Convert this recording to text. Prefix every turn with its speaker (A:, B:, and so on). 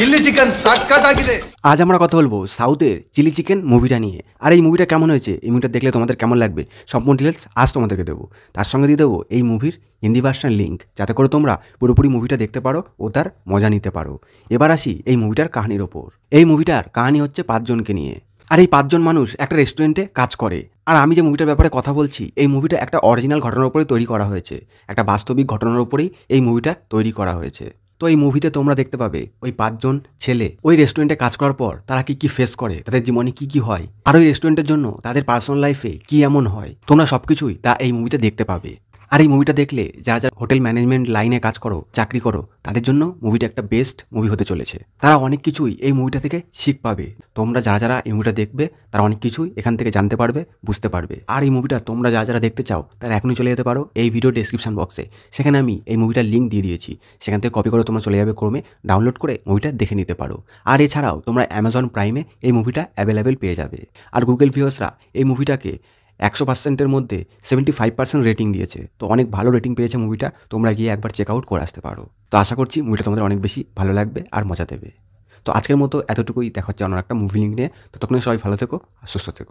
A: Chilli chicken সাক্ষাৎ আগে।
B: আজ আমরা কথা বলবো সাউথের চিলি চিকেন মুভিটা নিয়ে। আর এই মুভিটা কেমন হয়েছে, এই মুভিটা দেখলে তোমাদের কেমন লাগবে, সম্পূর্ণ ডিটেলস আজ তোমাদেরকে দেবো। তার সঙ্গে দিয়ে দেবো এই মুভির হিন্দি ভার্সন লিঙ্ক, যাতে করে তোমরা পুরোপুরি মুভিটা দেখতে পারো ও তার মজা নিতে পারো। এবার আসি এই মুভিটার কাহিনীর ওপর। এই মুভিটার কাহিনী হচ্ছে 5 জনকে নিয়ে। আর এই 5 জন মানুষ একটা রেস্টুরেন্টে কাজ করে। আর আমি যে মুভিটার ব্যাপারে কথা বলছি, এই মুভিটা একটা অরিজিনাল ঘটনার উপরে তৈরি করা হয়েছে, একটা বাস্তবিক ঘটনার উপরেই এই মুভিটা তৈরি করা হয়েছে। তো এই মুভিতে তোমরা দেখতে পাবে ওই 5 জন ছেলে ওই রেস্টুরেন্টে কাজ করার পর তারা কি ফেস করে, তাদের জীবনে কি হয়, আর ওই রেস্টুরেন্টের জন্য তাদের পার্সোনাল লাইফে কি এমন হয়, তোমরা সবকিছুই তা এই মুভিতে দেখতে পাবে। আর এই মুভিটা দেখলে যারা যারা হোটেল ম্যানেজমেন্ট লাইনে কাজ করো, চাকরি করো, তাদের জন্য মুভিটা একটা বেস্ট মুভি হতে চলেছে। তারা অনেক কিছুই এই মুভিটা থেকে শিখ পাবে। তোমরা যারা যারা এই মুভিটা দেখবে তারা অনেক কিছুই এখান থেকে জানতে পারবে, বুঝতে পারবে। আর এই মুভিটা তোমরা যারা যারা দেখতে চাও তারা এখনই চলে যেতে পারো এই ভিডিও ডেসক্রিপশন বক্সে। সেখানে আমি এই মুভিটার লিঙ্ক দিয়ে দিয়েছি, সেখান থেকে কপি করে তোমরা চলে যাবে ক্রোমে, ডাউনলোড করে মুভিটা দেখে নিতে পারো। আর এছাড়াও তোমরা অ্যামাজন প্রাইমে এই মুভিটা অ্যাভেলেবেল পেয়ে যাবে। আর গুগল ভিউয়ার্সরা এই মুভিটাকে 100%-এর মধ্যে 75% রেটিং দিয়েছে। তো অনেক ভালো রেটিং পেয়েছে মুভিটা, তোমরা গিয়ে একবার চেক আউট করে আসতে পারো। তো আশা করছি মুভিটা তোমাদের অনেক বেশি ভালো লাগবে আর মজা দেবে। তো আজকের মতো এতটুকুই, দেখা হচ্ছে অন্য একটা মুভি লিঙ্ক নিয়ে। ততক্ষণে সবাই ভালো থেকো আর সুস্থ থেকো।